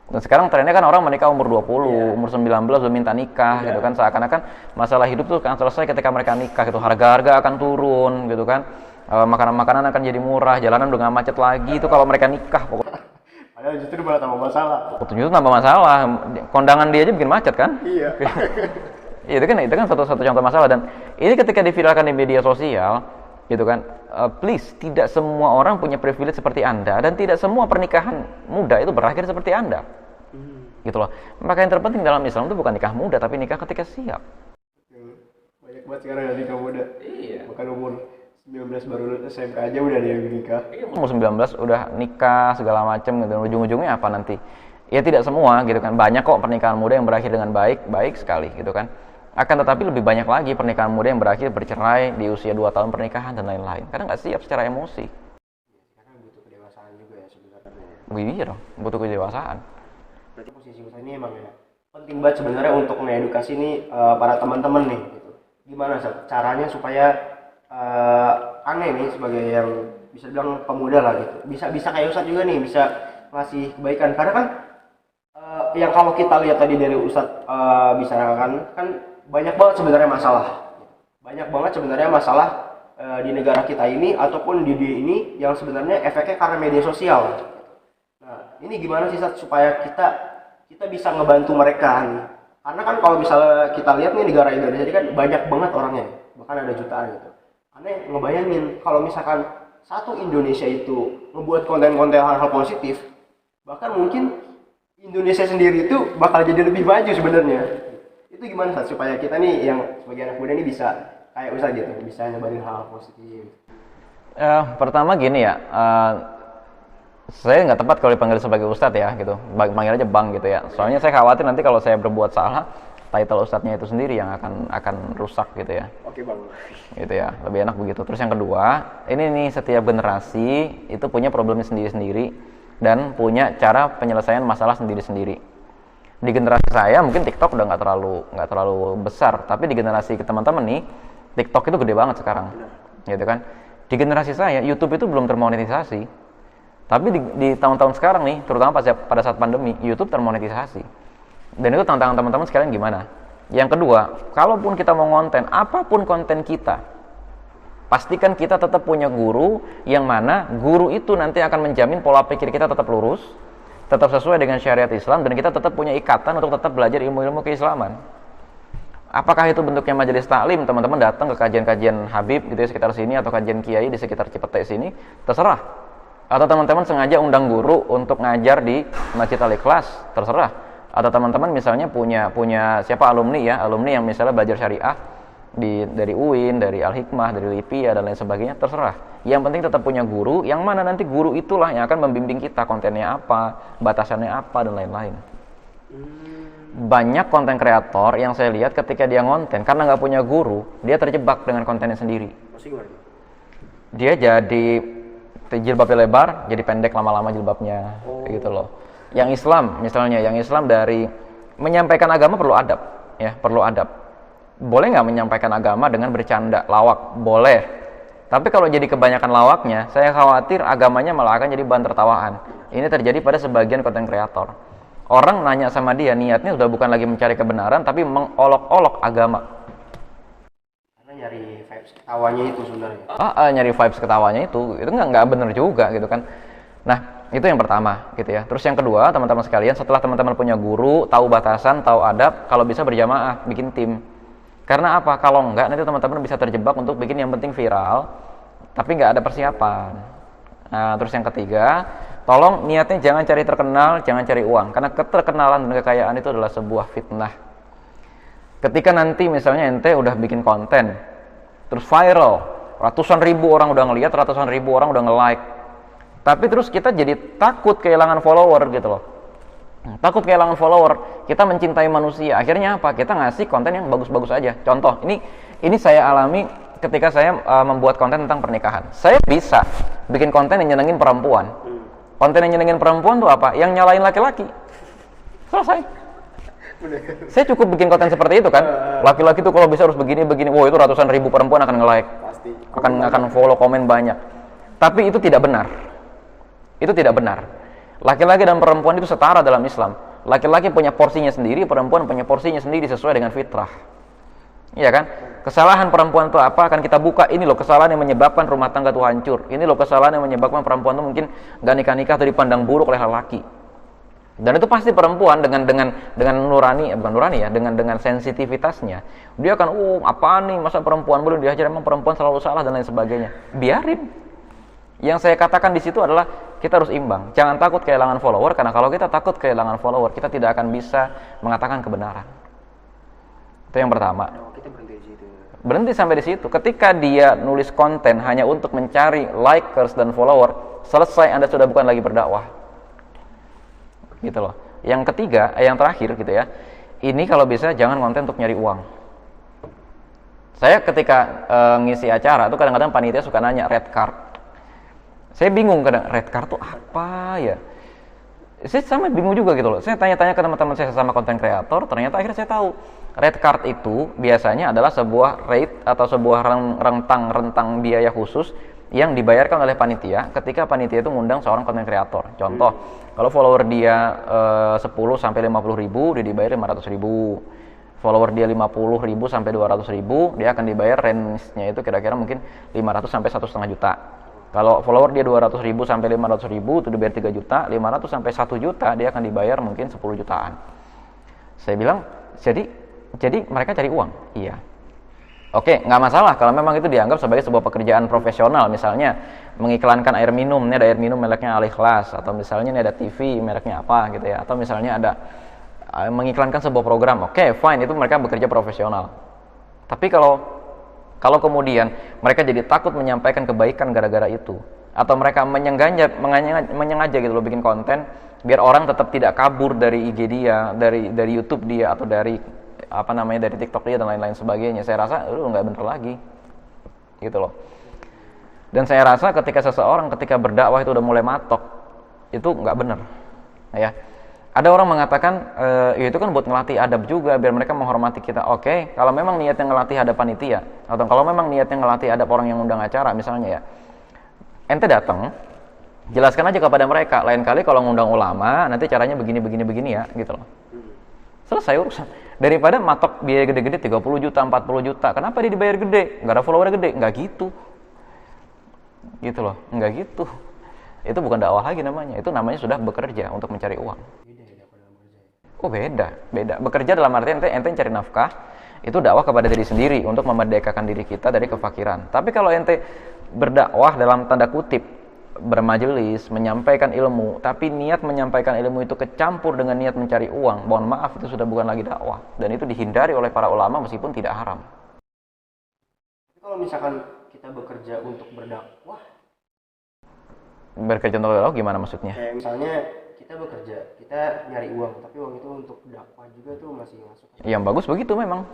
B: Dan sekarang trennya kan orang menikah umur 20, umur 19 udah minta nikah gitu kan, seakan-akan masalah hidup tuh akan selesai ketika mereka nikah gitu. Harga-harga akan turun gitu kan. Makanan-makanan akan jadi murah, jalanan udah nggak macet lagi itu kalau mereka nikah pokoknya.
A: Padahal justru malah tambah masalah.
B: Justru tambah masalah. Kondangan dia aja bikin macet kan?
A: Iya.
B: itu kan satu contoh masalah. Dan ini ketika diviralkan di media sosial gitu kan, please, tidak semua orang punya privilege seperti Anda, dan tidak semua pernikahan muda itu berakhir seperti Anda. Gitu loh. Maka yang terpenting dalam Islam itu bukan nikah muda, tapi nikah ketika siap.
A: Banyak banget sekarang yang nikah muda. Iya. Bahkan umur 19 baru lulus SMK aja udah ada yang nikah.
B: Umur 19 udah nikah segala macam gitu. Ujung-ujungnya apa nanti? Ya tidak semua gitu kan. Banyak kok pernikahan muda yang berakhir dengan baik sekali gitu kan. Akan tetapi lebih banyak lagi pernikahan muda yang berakhir bercerai di usia 2 tahun pernikahan dan lain-lain. Karena nggak siap secara emosi.
A: Karena butuh kedewasaan juga ya sebenarnya.
B: Iya dong, butuh kedewasaan.
A: Berarti posisi kita ini emang ya penting banget sebenarnya untuk mengedukasi nih para teman-teman nih gitu. Gimana caranya supaya aneh nih sebagai yang bisa bilang pemuda lah gitu. Bisa kayak Ustadz juga nih, bisa ngasih kebaikan. Karena kan yang kalau kita lihat tadi dari Ustadz bicarakan kan banyak banget sebenarnya masalah. Banyak banget sebenarnya masalah di negara kita ini ataupun di dunia ini yang sebenarnya efeknya karena media sosial. Nah, ini gimana sih Sat, supaya kita bisa ngebantu mereka nih? Karena kan kalau misalnya kita lihat nih negara Indonesia ini kan banyak banget orangnya, bahkan ada jutaan gitu. Aneh ngebayangin kalau misalkan satu Indonesia itu ngebuat konten-konten hal-hal positif, bahkan mungkin Indonesia sendiri itu bakal jadi lebih maju sebenarnya. Itu gimana Sat, supaya kita nih yang sebagai anak muda ini bisa kayak Ustadz gitu, bisa nyebarin hal positif?
B: Pertama gini ya, saya nggak tepat kalau dipanggil sebagai Ustadz ya gitu, panggil aja Bang gitu ya. Soalnya saya khawatir nanti kalau saya berbuat salah, title Ustadznya itu sendiri yang akan rusak gitu ya.
A: Oke Bang.
B: Gitu ya, lebih enak begitu. Terus yang kedua, ini nih setiap generasi itu punya problemnya sendiri-sendiri dan punya cara penyelesaian masalah sendiri-sendiri. Di generasi saya mungkin TikTok udah nggak terlalu besar, tapi di generasi teman-teman nih TikTok itu gede banget sekarang, gitu kan. Di generasi saya YouTube itu belum termonetisasi. Tapi di tahun-tahun sekarang nih, terutama pada saat pandemi, YouTube termonetisasi. Dan itu tantangan teman-teman sekalian gimana? Yang kedua, kalaupun kita mau konten, apapun konten kita, pastikan kita tetap punya guru, yang mana guru itu nanti akan menjamin pola pikir kita tetap lurus, tetap sesuai dengan syariat Islam, dan kita tetap punya ikatan untuk tetap belajar ilmu-ilmu keislaman. Apakah itu bentuknya majelis taklim, teman-teman datang ke kajian-kajian Habib gitu ya, sekitar sini, atau kajian Kiai di sekitar Cipete sini, terserah. Atau teman-teman sengaja undang guru untuk ngajar di Masjid Al-Ikhlas, terserah. Atau teman-teman misalnya punya siapa alumni yang misalnya belajar syariah dari UIN, dari Al-Hikmah, dari Lipia dan lain sebagainya, terserah. Yang penting tetap punya guru, yang mana nanti guru itulah yang akan membimbing kita kontennya apa, batasannya apa dan lain-lain. Banyak konten kreator yang saya lihat ketika dia ngonten karena nggak punya guru, dia terjebak dengan kontennya sendiri. Dia jadi jilbabnya lebar, jadi pendek lama-lama jilbabnya, gitu loh. Yang Islam misalnya, yang Islam dari menyampaikan agama perlu adab, ya perlu adab. Boleh nggak menyampaikan agama dengan bercanda, lawak? Boleh. Tapi kalau jadi kebanyakan lawaknya, saya khawatir agamanya malah akan jadi bahan tertawaan. Ini terjadi pada sebagian konten kreator. Orang nanya sama dia, niatnya sudah bukan lagi mencari kebenaran, tapi mengolok-olok agama.
A: Karena nyari vibes ketawanya itu sebenarnya.
B: Nyari vibes ketawanya itu nggak bener juga gitu kan. Nah, itu yang pertama gitu ya. Terus yang kedua, teman-teman sekalian, setelah teman-teman punya guru, tahu batasan, tahu adab, kalau bisa berjamaah, bikin tim. Karena apa? Kalau enggak, nanti teman-teman bisa terjebak untuk bikin yang penting viral, tapi nggak ada persiapan. Nah, terus yang ketiga, tolong niatnya jangan cari terkenal, jangan cari uang. Karena keterkenalan dan kekayaan itu adalah sebuah fitnah. Ketika nanti misalnya ente udah bikin konten, terus viral, ratusan ribu orang udah ngeliat, ratusan ribu orang udah nge-like. Tapi terus kita jadi takut kehilangan follower gitu loh. Takut kehilangan follower, kita mencintai manusia. Akhirnya apa? Kita ngasih konten yang bagus-bagus aja. Contoh, ini saya alami ketika saya membuat konten tentang pernikahan. Saya bisa bikin konten yang nyenengin perempuan. Konten yang nyenengin perempuan tuh apa? Yang nyalain laki-laki. Selesai. Saya cukup bikin konten seperti itu kan. Laki-laki tuh kalau bisa harus begini-begini. Wow, itu ratusan ribu perempuan akan nge-like.
A: Pasti.
B: Akan follow, komen banyak. Tapi itu tidak benar. Itu tidak benar. Laki-laki dan perempuan itu setara dalam Islam. Laki-laki punya porsinya sendiri, perempuan punya porsinya sendiri sesuai dengan fitrah. Iya kan? Kesalahan perempuan itu apa? Akan kita buka. Ini loh kesalahan yang menyebabkan rumah tangga itu hancur. Ini loh kesalahan yang menyebabkan perempuan itu mungkin gak nikah-nikah atau dipandang buruk oleh laki. Dan itu pasti perempuan dengan nurani, bukan nurani ya, dengan sensitivitasnya. Dia akan, apa nih, masa perempuan boleh diajar, emang perempuan selalu salah dan lain sebagainya. Biarin. Yang saya katakan di situ adalah kita harus imbang. Jangan takut kehilangan follower, karena kalau kita takut kehilangan follower, kita tidak akan bisa mengatakan kebenaran. Itu yang pertama.
A: Kita berhenti di situ.
B: Berhenti sampai di situ. Ketika dia nulis konten hanya untuk mencari likers dan follower, selesai, Anda sudah bukan lagi berdakwah. Gitu loh. Yang ketiga, yang terakhir gitu ya. Ini kalau bisa jangan konten untuk nyari uang. Saya ketika ngisi acara tuh kadang-kadang panitia suka nanya red card. Saya bingung kadang, red card tuh apa ya? Saya sama bingung juga gitu loh. Saya tanya-tanya ke teman-teman saya sama konten kreator, ternyata akhirnya saya tahu red card itu biasanya adalah sebuah rate atau sebuah rentang biaya khusus yang dibayarkan oleh panitia ketika panitia itu ngundang seorang konten kreator. Contoh, kalau follower dia 10 sampai 50 ribu, dia dibayar 500 ribu. Follower dia 50 ribu sampai 200 ribu, dia akan dibayar range-nya itu kira-kira mungkin 500 sampai 1,5 juta. Kalau follower dia 200 ribu sampai 500 ribu, itu dibayar 3 juta, 500 sampai 1 juta, dia akan dibayar mungkin 10 jutaan. Saya bilang, jadi mereka cari uang? Iya. Oke, nggak masalah kalau memang itu dianggap sebagai sebuah pekerjaan profesional. Misalnya, mengiklankan air minum, ini ada air minum mereknya Al-Ikhlas, atau misalnya ini ada TV, mereknya apa gitu ya, atau misalnya ada mengiklankan sebuah program. Oke, fine, itu mereka bekerja profesional. Tapi kalau kemudian mereka jadi takut menyampaikan kebaikan gara-gara itu, atau mereka menyengaja gitu loh bikin konten biar orang tetap tidak kabur dari IG dia, dari YouTube dia, atau dari dari TikTok dia dan lain-lain sebagainya, saya rasa itu nggak bener lagi gitu loh. Dan saya rasa ketika seseorang ketika berdakwah itu udah mulai matok, itu nggak bener ya. Ada orang mengatakan, ya itu kan buat ngelatih adab juga, biar mereka menghormati kita. Oke, kalau memang niatnya ngelatih adab panitia, atau kalau memang niatnya ngelatih adab orang yang undang acara, misalnya ya, ente datang, jelaskan aja kepada mereka. Lain kali kalau ngundang ulama, nanti caranya begini ya, gitu loh. Selesai urusan. Daripada matok biaya gede-gede 30 juta, 40 juta, kenapa dia dibayar gede? Nggak ada follower gede? Nggak gitu. Gitu loh, nggak gitu. Itu bukan dakwah lagi namanya, itu namanya sudah bekerja untuk mencari uang. Oh beda. Bekerja dalam arti ente cari nafkah, itu dakwah kepada diri sendiri untuk memerdekakan diri kita dari kefakiran. Tapi kalau ente berdakwah dalam tanda kutip, bermajelis, menyampaikan ilmu, tapi niat menyampaikan ilmu itu kecampur dengan niat mencari uang, mohon maaf itu sudah bukan lagi dakwah. Dan itu dihindari oleh para ulama meskipun tidak haram.
A: kalau misalkan kita bekerja untuk berdakwah,
B: Bekerja untuk Allah gimana maksudnya?
A: kayak misalnya kita bekerja, kita nyari uang, tapi uang itu untuk dakwah juga tuh masih masuk.
B: Yang bagus begitu memang.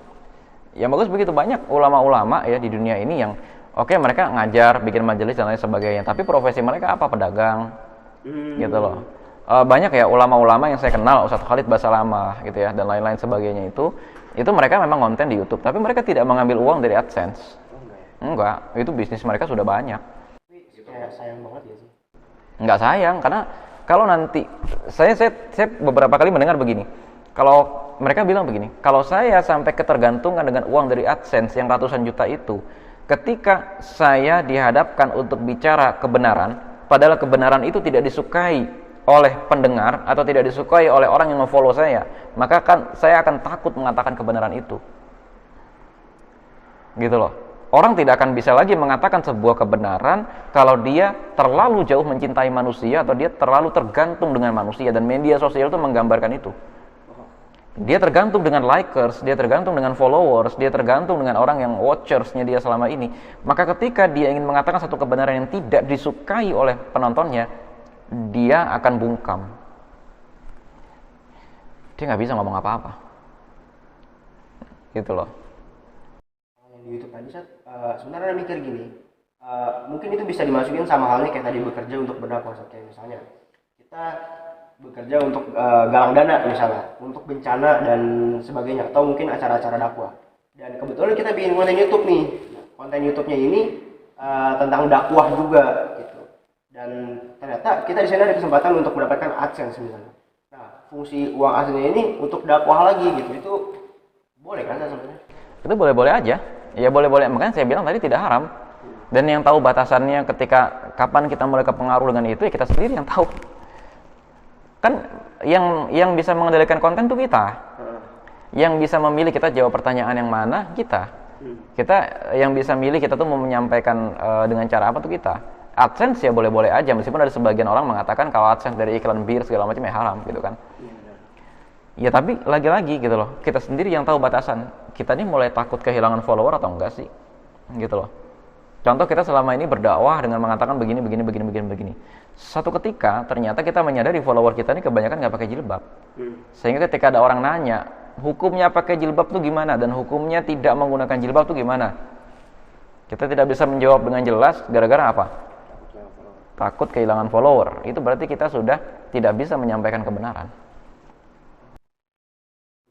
B: Yang bagus begitu, banyak ulama-ulama ya di dunia ini yang oke, mereka ngajar, bikin majelis dan lain sebagainya, tapi profesi mereka apa? Pedagang. Gitu loh. Banyak ya ulama-ulama yang saya kenal, Ustadz Khalid Basalamah gitu ya dan lain-lain sebagainya itu mereka memang konten di YouTube, tapi mereka tidak mengambil uang dari AdSense. Enggak, itu bisnis mereka sudah banyak.
A: Tapi kayak sayang banget ya sih.
B: Enggak sayang, karena kalau nanti saya beberapa kali mendengar begini. Kalau mereka bilang begini, kalau saya sampai ketergantungan dengan uang dari AdSense yang ratusan juta itu, ketika saya dihadapkan untuk bicara kebenaran, padahal kebenaran itu tidak disukai oleh pendengar atau tidak disukai oleh orang yang nge-follow saya, maka saya akan takut mengatakan kebenaran itu. Gitu loh. Orang tidak akan bisa lagi mengatakan sebuah kebenaran kalau dia terlalu jauh mencintai manusia atau dia terlalu tergantung dengan manusia, dan media sosial itu menggambarkan itu. Dia tergantung dengan likers, dia tergantung dengan followers, dia tergantung dengan orang yang watchersnya dia selama ini. Maka ketika dia ingin mengatakan satu kebenaran yang tidak disukai oleh penontonnya, dia akan bungkam. Dia nggak bisa ngomong apa-apa. Gitu loh.
A: Yang di YouTube tadi, sebenarnya mikir gini, mungkin itu bisa dimasukin sama halnya kayak tadi bekerja untuk berdakwah. Kayak misalnya kita bekerja untuk galang dana misalnya, untuk bencana dan sebagainya, atau mungkin acara-acara dakwah. Dan kebetulan kita bikin konten YouTube nih. Konten YouTube-nya ini tentang dakwah juga gitu. Dan ternyata kita di sini ada kesempatan untuk mendapatkan AdSense misalnya. Nah, fungsi uang AdSense ini untuk dakwah lagi gitu. Itu boleh kan sebenarnya?
B: Itu boleh-boleh aja. Ya boleh-boleh, makanya saya bilang tadi tidak haram. Dan yang tahu batasannya ketika kapan kita mulai kepengaruh dengan itu ya kita sendiri yang tahu. Kan yang bisa mengendalikan konten itu kita. Yang bisa memilih kita jawab pertanyaan yang mana kita. Kita yang bisa milih kita tuh mau menyampaikan dengan cara apa tuh kita. AdSense ya boleh-boleh aja, meskipun ada sebagian orang mengatakan kalau AdSense dari iklan bir segala macam ya haram gitu kan. Ya tapi lagi-lagi gitu loh, kita sendiri yang tahu batasan. Kita ini mulai takut kehilangan follower atau enggak sih? Gitu loh. Contoh kita selama ini berdakwah dengan mengatakan begini. Satu ketika ternyata kita menyadari follower kita ini kebanyakan nggak pakai jilbab. Sehingga ketika ada orang nanya, hukumnya pakai jilbab tuh gimana dan hukumnya tidak menggunakan jilbab tuh gimana? Kita tidak bisa menjawab dengan jelas gara-gara apa? Takut kehilangan follower. Itu berarti kita sudah tidak bisa menyampaikan kebenaran.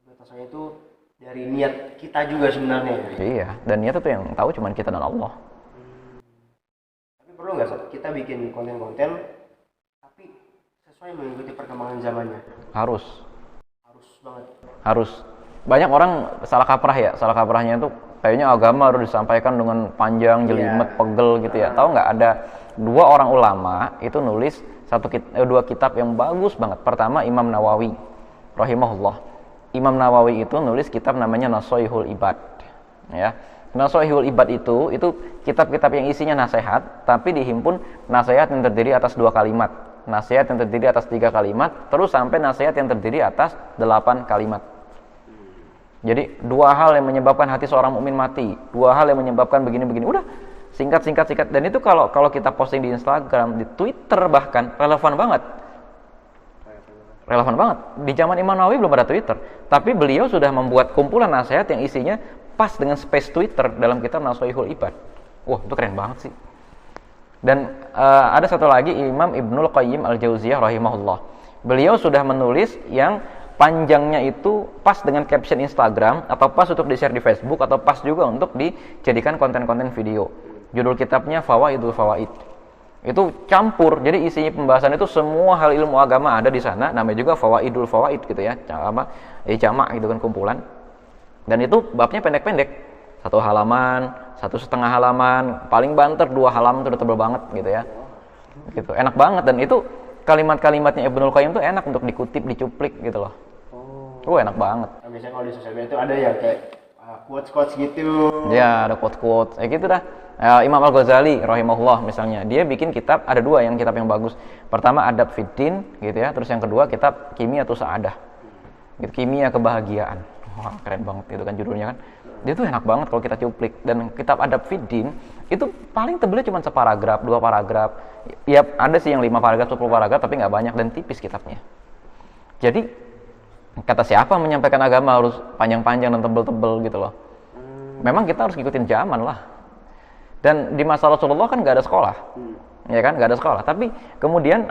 A: Batasannya itu dari niat kita juga sebenarnya.
B: Iya, dan niat itu yang tahu cuma kita dan Allah.
A: Tapi perlu nggak kita bikin konten-konten tapi sesuai mengikuti perkembangan zamannya?
B: Harus
A: Banget.
B: Harus. Banyak orang salah kaprah ya. Salah kaprahnya itu kayaknya agama harus disampaikan dengan panjang, jelimet, pegel gitu ya. Tahu nggak, ada dua orang ulama itu nulis dua kitab yang bagus banget. Pertama Imam Nawawi rahimahullah. Imam Nawawi itu nulis kitab namanya Nashaihul Ibad. Ya. Nashaihul Ibad itu kitab-kitab yang isinya nasihat, tapi dihimpun nasihat yang terdiri atas 2 kalimat, nasihat yang terdiri atas 3 kalimat, terus sampai nasihat yang terdiri atas 8 kalimat. Jadi 2 hal yang menyebabkan hati seorang mukmin mati, 2 hal yang menyebabkan begini-begini. Udah singkat. Dan itu kalau kita posting di Instagram, di Twitter bahkan relevan banget. Di zaman Imam Nawawi belum ada Twitter, tapi beliau sudah membuat kumpulan nasihat yang isinya pas dengan space Twitter dalam kitab Nashaihul Ibad. Wah, itu keren banget sih. Dan ada satu lagi Imam Ibnul Qayyim Al-Jauziyah rahimahullah. Beliau sudah menulis yang panjangnya itu pas dengan caption Instagram, atau pas untuk di-share di Facebook, atau pas juga untuk dijadikan konten-konten video. Judul kitabnya Fawaidul Fawaid. Itu campur, jadi isinya pembahasan itu semua hal ilmu agama ada di sana. Namanya juga Fawaidul Fawaid gitu ya, jamak gitu kan, kumpulan. Dan itu babnya pendek-pendek, 1 halaman, 1,5 halaman, paling banter 2 halaman itu udah tebel banget gitu ya. Gitu, enak banget. Dan itu kalimat-kalimatnya Ibnul Qayyim tuh enak untuk dikutip, dicuplik gitu loh. Enak banget.
A: Nah, biasanya kalau di sosial media itu ada yang kayak quotes-quotes gitu.
B: Ya, ada quotes-quotes, gitu dah. Imam Al-Ghazali rahimahullah misalnya, dia bikin kitab, ada 2 yang kitab yang bagus. Pertama Adab Fiddin gitu ya, terus yang kedua kitab Kimia atau Sa'adah. Gitu, Kimia Kebahagiaan. Wah, keren banget itu kan judulnya kan. Dia tuh enak banget kalau kita cuplik. Dan kitab Adab Fiddin itu paling tebalnya cuma separagraf, 2 paragraf. Ya ada sih yang 5 paragraf, 10 paragraf, tapi nggak banyak dan tipis kitabnya. Jadi kata siapa menyampaikan agama harus panjang-panjang dan tebel-tebel gitu loh. Memang kita harus ngikutin zaman lah. Dan di masa Rasulullah kan nggak ada sekolah. Ya kan, nggak ada sekolah. Tapi kemudian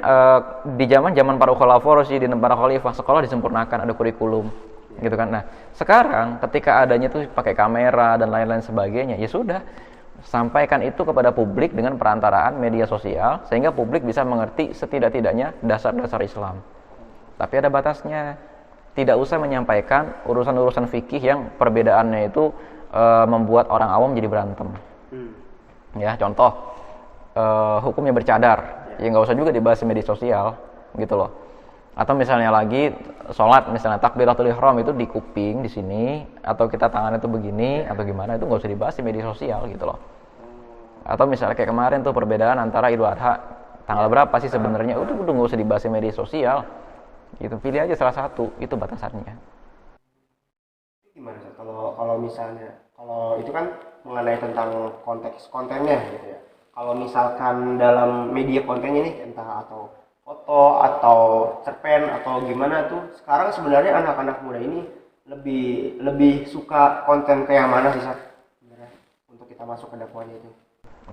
B: di zaman para khulafaur rasyidin dan para khalifah, sekolah disempurnakan, ada kurikulum gitu kan. Nah, sekarang ketika adanya tuh pakai kamera dan lain-lain sebagainya, ya sudah, sampaikan itu kepada publik dengan perantaraan media sosial sehingga publik bisa mengerti setidak-tidaknya dasar-dasar Islam. Tapi ada batasnya. Tidak usah menyampaikan urusan-urusan fikih yang perbedaannya itu membuat orang awam jadi berantem. Ya, contoh hukumnya bercadar, ya nggak usah juga dibahas di media sosial gitu loh. Atau misalnya lagi sholat, misalnya takbiratul ihram itu di kuping di sini, atau kita tangannya itu begini atau gimana, itu nggak usah dibahas di media sosial gitu loh. Atau misalnya kayak kemarin tuh perbedaan antara Idul Adha tanggal berapa sih sebenarnya, udah nggak usah dibahas di media sosial gitu, pilih aja salah satu, itu batasannya.
A: Gimana kalau misalnya, kalau itu kan mengenai tentang konteks kontennya gitu ya. Kalau misalkan dalam media kontennya nih, entah atau foto atau cerpen atau gimana tuh, sekarang sebenarnya anak-anak muda ini lebih suka konten kayak mana sih Sat? Sebenarnya untuk kita masuk ke dakwaannya itu.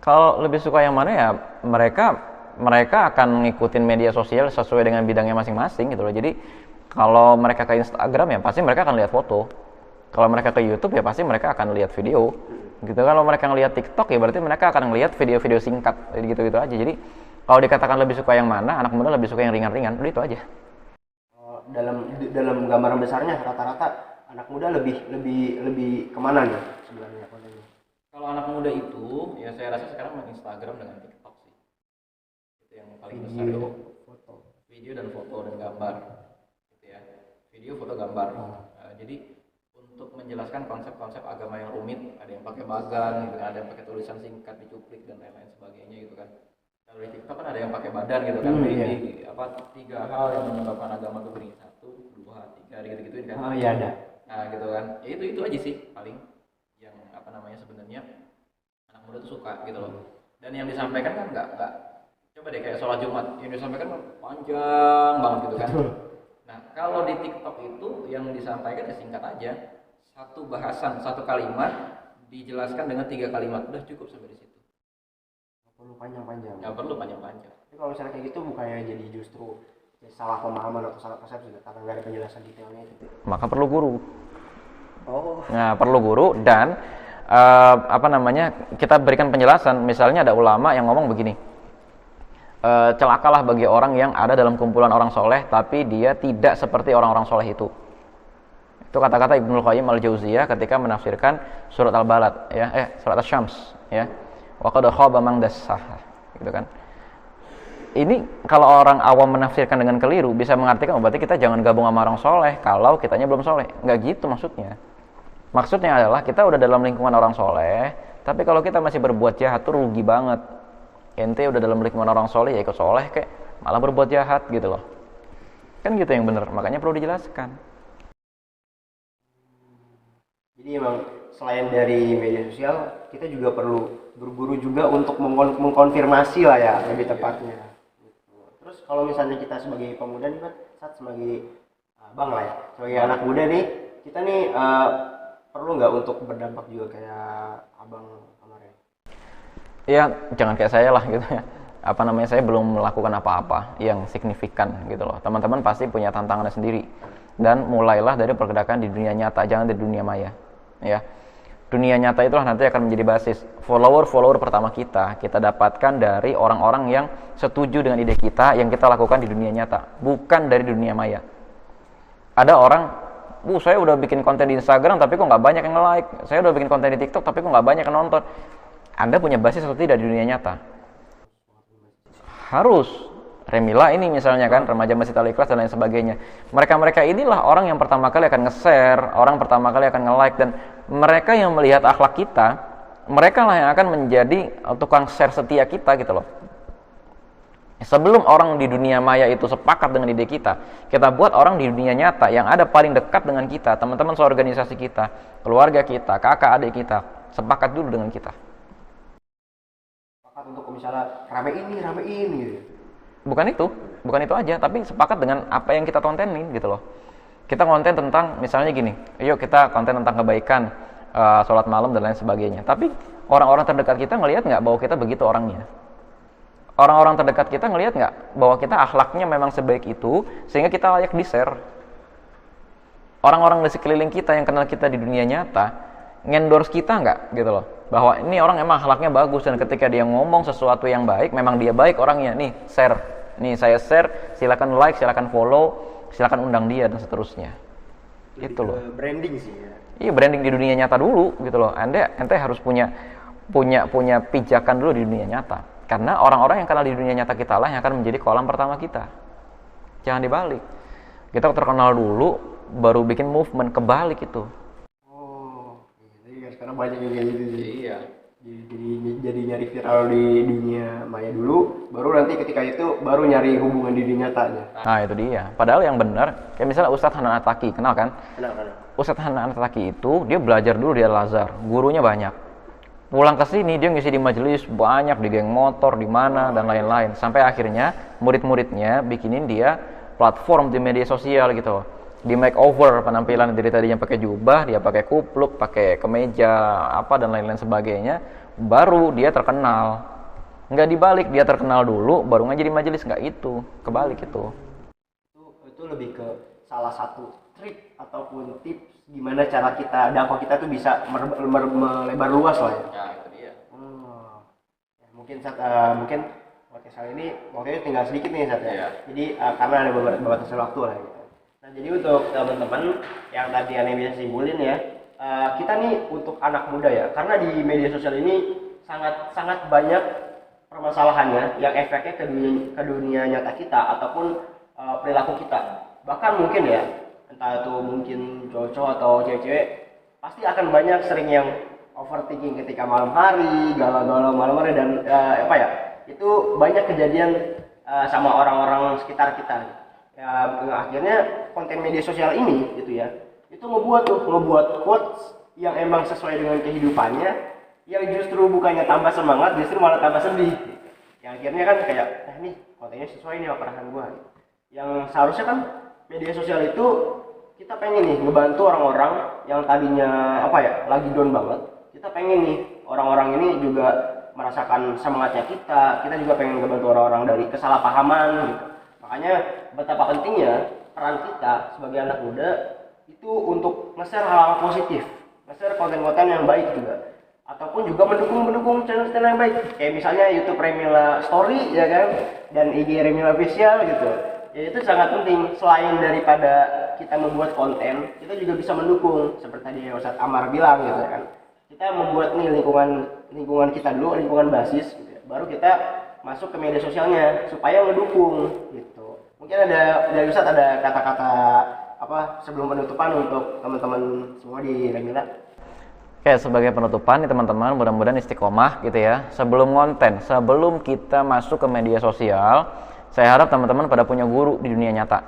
B: Kalau lebih suka yang mana ya, mereka akan ngikutin media sosial sesuai dengan bidangnya masing-masing gitu loh. Jadi kalau mereka ke Instagram ya pasti mereka akan lihat foto. Kalau mereka ke YouTube ya pasti mereka akan lihat video. Gitu. Kalau mereka ngelihat TikTok ya berarti mereka akan ngelihat video-video singkat gitu-gitu aja. Jadi kalau dikatakan lebih suka yang mana, anak muda lebih suka yang ringan-ringan, udah itu aja.
A: Dalam gambaran besarnya rata-rata anak muda lebih kemana nih sebenarnya kontennya?
B: Kalau anak muda itu ya saya rasa sekarang main Instagram dengan TikTok sih. Itu yang paling besar itu. Video dan foto dan gambar. Gitu ya. Video, foto, gambar. Jadi untuk menjelaskan konsep-konsep agama yang rumit, ada yang pakai bagan gitu kan, ada yang pakai tulisan singkat dicuplik dan lain-lain sebagainya gitu kan. Kalau di TikTok kan ada yang pakai badan gitu kan, tiga hal yang menyebabkan agama itu beringin, 1, 2, 3 gitu-gitu kan.
A: Oh iya ada.
B: Nah gitu kan, ya itu aja sih paling yang sebenarnya anak muda tuh suka gitu loh. Dan yang disampaikan kan nggak coba deh kayak sholat Jumat yang disampaikan panjang banget gitu kan. Nah kalau di TikTok itu yang disampaikan ya singkat aja, satu bahasan, satu kalimat dijelaskan dengan 3 kalimat, udah cukup sampai di situ. Nggak perlu panjang-panjang.
A: Tapi kalau misalnya kayak gitu bukannya jadi justru salah pemahaman atau salah persepsi karena nggak ada penjelasan detailnya itu.
B: Maka perlu guru.
A: Oh.
B: Nah perlu guru dan kita berikan penjelasan. Misalnya ada ulama yang ngomong begini, celakalah bagi orang yang ada dalam kumpulan orang soleh tapi dia tidak seperti orang-orang soleh itu. Itu kata-kata Ibnul Qayyim al-Jauziyah ketika menafsirkan surat Al-Balad ya, surat Asy-Syams ya. Wa qad khaba man dassaha gitu kan. Ini kalau orang awam menafsirkan dengan keliru bisa mengartikan berarti kita jangan gabung sama orang soleh kalau kitanya belum soleh. Nggak gitu maksudnya. Maksudnya adalah kita udah dalam lingkungan orang soleh, tapi kalau kita masih berbuat jahat tuh rugi banget. Ente udah dalam lingkungan orang soleh ya ikut soleh kayak malah berbuat jahat gitu loh. Kan gitu yang benar. Makanya perlu dijelaskan.
A: Jadi emang selain dari media sosial, kita juga perlu berguru juga untuk mengkonfirmasi lah ya lebih tepatnya. Terus kalau misalnya kita sebagai pemuda nih kan, sebagai abang lah ya, sebagai anak muda nih, kita nih perlu nggak untuk berdampak juga kayak abang kemarin?
B: Ya jangan kayak saya lah gitu ya. Saya belum melakukan apa-apa yang signifikan gitu loh. Teman-teman pasti punya tantangannya sendiri. Dan mulailah dari pergerakan di dunia nyata, jangan di dunia maya. Ya, dunia nyata itulah nanti akan menjadi basis. Follower pertama kita dapatkan dari orang-orang yang setuju dengan ide kita yang kita lakukan di dunia nyata, bukan dari dunia maya. Ada orang, saya udah bikin konten di Instagram tapi kok nggak banyak yang nge-like. Saya udah bikin konten di TikTok tapi kok nggak banyak yang nonton. Anda punya basis atau tidak di dunia nyata? Harus. Remila ini misalnya kan, remaja Masjid Al-Ikhlas dan lain sebagainya. Mereka inilah orang yang pertama kali akan nge-share, orang pertama kali akan nge-like, dan mereka yang melihat akhlak kita, mereka lah yang akan menjadi tukang share setia kita gitu loh. Sebelum orang di dunia maya itu sepakat dengan ide kita, kita buat orang di dunia nyata yang ada paling dekat dengan kita, teman-teman seorganisasi kita, keluarga kita, kakak adik kita, sepakat dulu dengan kita.
A: Sepakat untuk misalnya rame ini gitu.
B: Bukan itu aja, tapi sepakat dengan apa yang kita kontenin gitu loh. Kita konten tentang misalnya gini, yuk kita konten tentang kebaikan, sholat malam dan lain sebagainya. Tapi orang-orang terdekat kita ngelihat nggak bahwa kita begitu orangnya? Orang-orang terdekat kita ngelihat nggak bahwa kita akhlaknya memang sebaik itu sehingga kita layak di-share? Orang-orang di sekeliling kita yang kenal kita di dunia nyata ngendorse kita nggak gitu loh, bahwa ini orang emang akhlaknya bagus dan ketika dia ngomong sesuatu yang baik memang dia baik orangnya, nih share, nih saya share, silakan like, silakan follow, silakan undang dia dan seterusnya. Gitu loh.
A: Branding sih ya.
B: Iya, branding di dunia nyata dulu gitu loh. Ente harus punya pijakan dulu di dunia nyata. Karena orang-orang yang kenal di dunia nyata kita lah yang akan menjadi kolam pertama kita. Jangan dibalik. Kita terkenal dulu, baru bikin movement, kebalik itu.
A: Oh, jadi sekarang banyak yang kayak gitu sih.
B: Iya.
A: Jadi nyari viral di dunia maya dulu, baru nanti ketika itu baru nyari hubungan di dunia nyatanya.
B: Nah itu dia. Padahal yang benar, kayak misalnya Ustadz Hanan Attaqi, kenal kan?
A: Kenal.
B: Ustadz Hanan Attaqi itu dia belajar dulu di Al-Azhar, gurunya banyak. Pulang ke sini dia ngisi di majelis banyak, di geng motor, di mana dan lain-lain. Sampai akhirnya murid-muridnya bikinin dia platform di media sosial gitu. Di makeover penampilan, dari tadinya pakai jubah, dia pakai kupluk, pakai kemeja, apa dan lain-lain sebagainya. Baru dia terkenal. Nggak dibalik, dia terkenal dulu, baru ngaji di majelis, nggak itu, kebalik itu.
A: Itu lebih ke salah satu trik ataupun tips gimana cara kita dakwah kita tuh bisa melebar luas lah ya.
B: Ya itu dia.
A: Ya, mungkin podcast kali ini waktunya tinggal sedikit nih Sat ya.
B: Iya.
A: Jadi karena ada beberapa batasan waktu lah gitu. Nah jadi untuk teman-teman yang tadi aneh bisa simpulin ya, kita nih untuk anak muda ya, karena di media sosial ini sangat banyak permasalahannya yang efeknya ke dunia nyata kita ataupun perilaku kita. Bahkan mungkin ya, entah itu mungkin cowok atau cewek-cewek, pasti akan banyak sering yang overthinking ketika malam hari, galau-galau malam hari dan itu banyak kejadian sama orang-orang sekitar kita. Ya akhirnya konten media sosial ini gitu ya, itu ngebuat quotes yang emang sesuai dengan kehidupannya, yang justru bukannya tambah semangat, justru malah tambah sedih. Yang akhirnya kan kayak, nih kontennya sesuai nih sama perasaan gua. Yang seharusnya kan media sosial itu kita pengen nih ngebantu orang-orang yang tadinya lagi down banget. Kita pengen nih orang-orang ini juga merasakan semangatnya kita juga pengen ngebantu orang-orang dari kesalahpahaman gitu. Makanya betapa pentingnya peran kita sebagai anak muda itu untuk nge-share hal-hal positif, nge-share konten-konten yang baik juga, ataupun juga mendukung channel-channel yang baik. Kayak misalnya YouTube Remila Story ya kan, dan IG Remila Official gitu. Ya itu sangat penting. Selain daripada kita membuat konten, kita juga bisa mendukung seperti tadi Ustadz Amar bilang gitu kan. Kita membuat nih lingkungan kita dulu, lingkungan basis gitu ya. Baru kita masuk ke media sosialnya supaya mendukung gitu. Mungkin dari Ustadz ada kata-kata sebelum penutupan untuk teman-teman semua di Remila.
B: Oke, sebagai penutupan nih teman-teman, mudah-mudahan istiqomah gitu ya. Sebelum kita masuk ke media sosial, saya harap teman-teman pada punya guru di dunia nyata.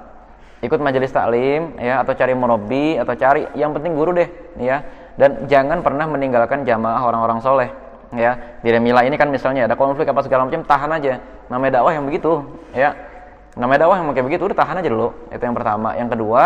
B: Ikut majelis taklim ya, atau cari murabi, atau cari yang penting guru deh ya. Dan jangan pernah meninggalkan jamaah orang-orang soleh ya. Di Remila ini kan misalnya ada konflik apa segala macam, tahan aja. Namanya dakwah yang begitu ya. Namanya dakwah yang kayak begitu, udah tahan aja dulu. Itu yang pertama. Yang kedua,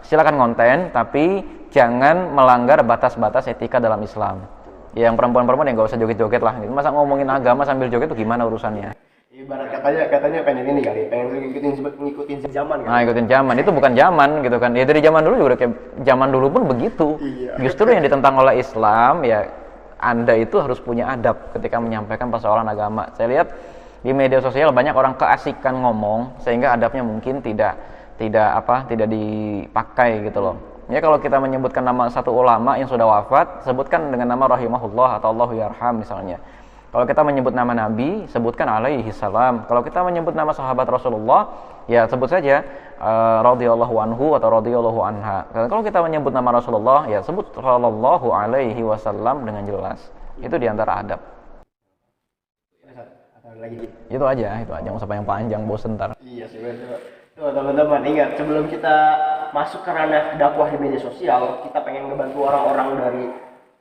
B: silakan konten tapi jangan melanggar batas-batas etika dalam Islam. Ya, yang perempuan-perempuan yang nggak usah joget-joget lah. Masa ngomongin agama sambil joget itu gimana urusannya?
A: Ibarat katanya pengen ini kali, pengen ngikutin zaman kan.
B: Nah, ikutin zaman itu bukan zaman gitu kan. Ya dari zaman dulu juga kayak zaman dulu pun begitu.
A: Iya.
B: Justru yang ditentang oleh Islam ya, Anda itu harus punya adab ketika menyampaikan persoalan agama. Saya lihat di media sosial banyak orang keasikan ngomong sehingga adabnya mungkin tidak dipakai gitu loh. Ya kalau kita menyebutkan nama satu ulama yang sudah wafat, sebutkan dengan nama rahimahullah atau Allahu yarham misalnya. Kalau kita menyebut nama Nabi, sebutkan alaihi salam. Kalau kita menyebut nama sahabat Rasulullah, ya sebut saja radhiyallahu anhu atau radhiyallahu anha. Kalau kita menyebut nama Rasulullah, ya sebut sallallahu alaihi wasallam dengan jelas. Itu diantara adab.
A: Ada lagi.
B: Itu aja, nggak usah panjang-panjang, bosen ntar.
A: Iya sih betul. Tuh teman-teman ingat, sebelum kita masuk ke ranah dakwah di media sosial, kita pengen ngebantu orang-orang dari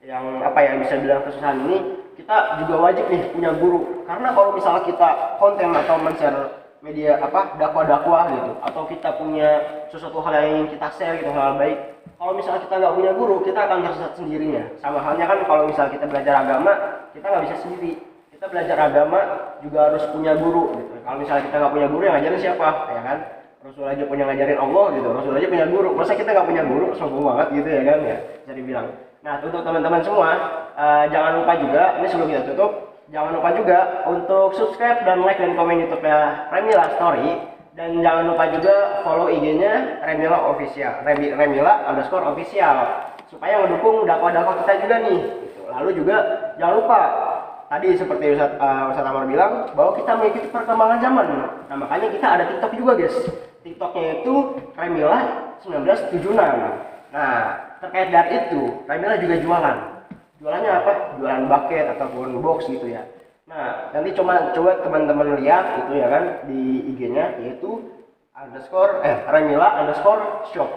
A: yang apa ya bisa bilang kesusahan ini, kita juga wajib nih punya guru. Karena kalau misalnya kita konten atau men-share media apa dakwah-dakwah gitu, atau kita punya sesuatu hal yang ingin kita share gitu, hal baik, kalau misalnya kita nggak punya guru, kita akan tersesat sendirinya. Sama halnya kan kalau misalnya kita belajar agama, kita nggak bisa sendiri. Kita belajar agama juga harus punya guru gitu. Kalau misalnya kita nggak punya guru, yang ngajarin siapa, ya kan? Rasul aja punya ngajarin Allah gitu, Rasul aja punya guru. Masa kita nggak punya guru, sombong banget gitu ya kan ya, bisa dibilang. Nah untuk teman-teman semua, jangan lupa juga, ini sebelum kita tutup, jangan lupa juga untuk subscribe dan like dan komen YouTube-nya Remila Story. Dan jangan lupa juga follow IG-nya Remila Official, Remila_official, supaya mendukung dakwah-dakwah kita juga nih. Gitu. Lalu juga jangan lupa, tadi seperti Ustadz Amar bilang, bahwa kita mengikuti perkembangan zaman. Nah makanya kita ada TikTok juga guys. TikToknya itu Remila 1976. Nah terkait dari itu, Remila juga jualan. Jualannya apa? Jualan bucket ataupun box gitu ya. Nah, nanti coba teman-teman lihat itu ya kan di IG-nya, yaitu _Remila_shop.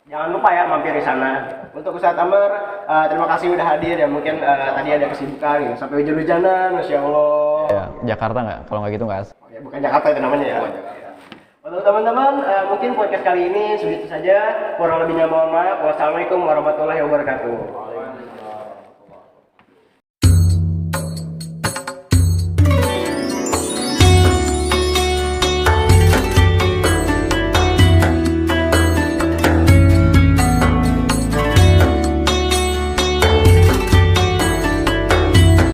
A: Jangan lupa ya mampir di sana. Untuk Ustadz Amar, terima kasih udah hadir ya. Mungkin tadi ada kesibukan ya. Sampai hujan-hujanan, Masya Allah.
B: Ya, Jakarta nggak? Kalau nggak gitu nggak asik.
A: Oh, ya, bukan Jakarta itu namanya ya. Untuk teman-teman, mungkin podcast kali ini segitu saja. Kurang lebihnya mohon maaf. Wassalamualaikum warahmatullahi wabarakatuh.